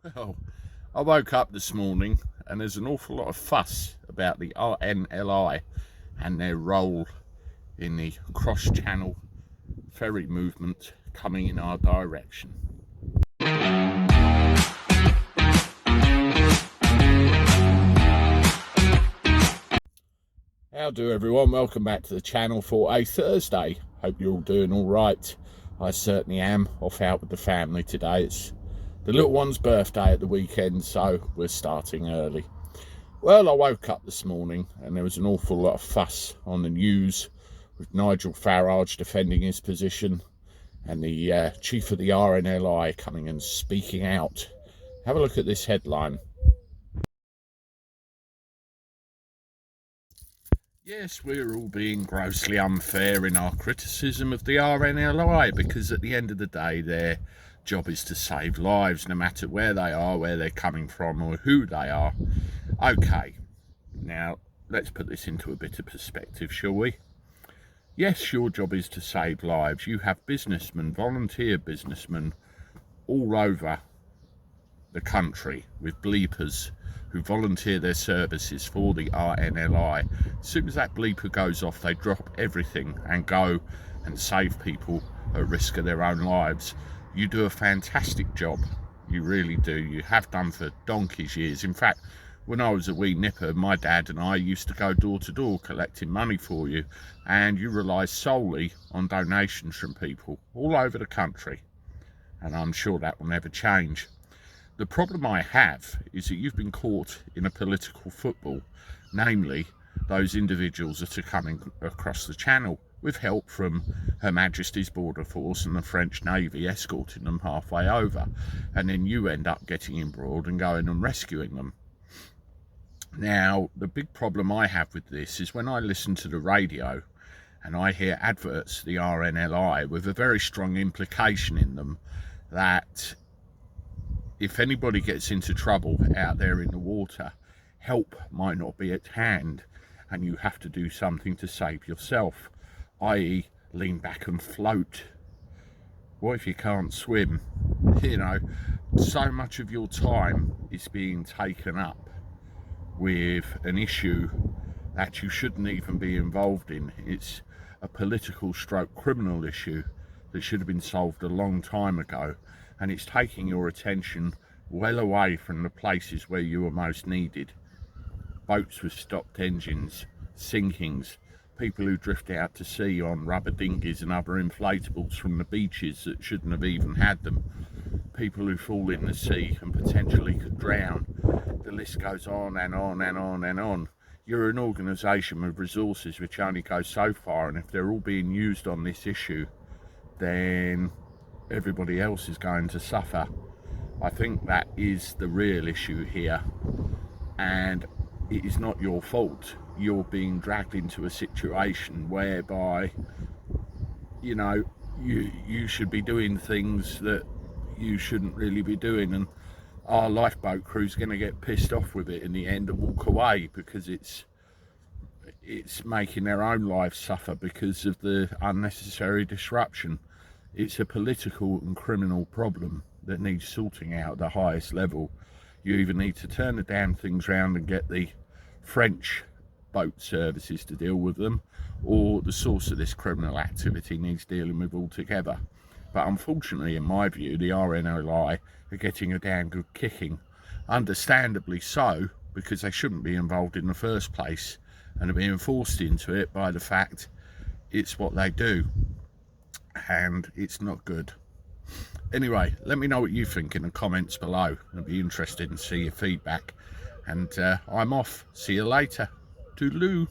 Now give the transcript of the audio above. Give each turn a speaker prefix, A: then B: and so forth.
A: Well, I woke up this morning and there's an awful lot of fuss about the RNLI and their role in the cross-channel ferry movement coming in our direction. How do everyone? Welcome back to the channel for a Thursday. Hope you're all doing all right. I certainly am. Off out with the family today. It's the little one's birthday at the weekend, so we're starting early. Well, I woke up this morning and there was an awful lot of fuss on the news with Nigel Farage defending his position and the chief of the RNLI coming and speaking out. Have a look at this headline. Yes, we're all being grossly unfair in our criticism of the RNLI because at the end of the day their job is to save lives no matter where they are, where they're coming from or who they are. Okay, now let's put this into a bit of perspective, shall we? Yes, your job is to save lives. You have businessmen, volunteer businessmen all over the country with bleepers who volunteer their services for the RNLI. As soon as that bleeper goes off, they drop everything and go and save people at risk of their own lives. You do a fantastic job. You really do. You have done for donkey's years. In fact, when I was a wee nipper, my dad and I used to go door to door collecting money for you, and you rely solely on donations from people all over the country. And I'm sure that will never change. The problem I have is that you've been caught in a political football, namely those individuals that are coming across the channel with help from Her Majesty's Border Force and the French Navy escorting them halfway over, and then you end up getting embroiled and going and rescuing them. Now, the big problem I have with this is when I listen to the radio and I hear adverts for the RNLI with a very strong implication in them that if anybody gets into trouble out there in the water, help might not be at hand and you have to do something to save yourself, i.e. lean back and float. What if you can't swim? You know, so much of your time is being taken up with an issue that you shouldn't even be involved in. It's a political stroke criminal issue that should have been solved a long time ago, and it's taking your attention well away from the places where you are most needed. Boats with stopped engines, sinkings, people who drift out to sea on rubber dinghies and other inflatables from the beaches that shouldn't have even had them, people who fall in the sea and potentially could drown. The list goes on and on and on and on. You're an organisation with resources which only go so far, and if they're all being used on this issue, then everybody else is going to suffer. I think that is the real issue here, and it is not your fault. You're being dragged into a situation whereby, you know, you should be doing things that you shouldn't really be doing, and our lifeboat crew's going to get pissed off with it in the end and walk away because it's making their own lives suffer because of the unnecessary disruption. It's a political and criminal problem that needs sorting out at the highest level. You either need to turn the damn things round and get the French boat services to deal with them, or the source of this criminal activity needs dealing with altogether. But unfortunately, in my view, the RNLI are getting a damn good kicking. Understandably so, because they shouldn't be involved in the first place and are being forced into it by the fact it's what they do. And it's not good. Anyway, let me know what you think in the comments below. I'll be interested in see your feedback. And I'm off. See you later. Toodaloo.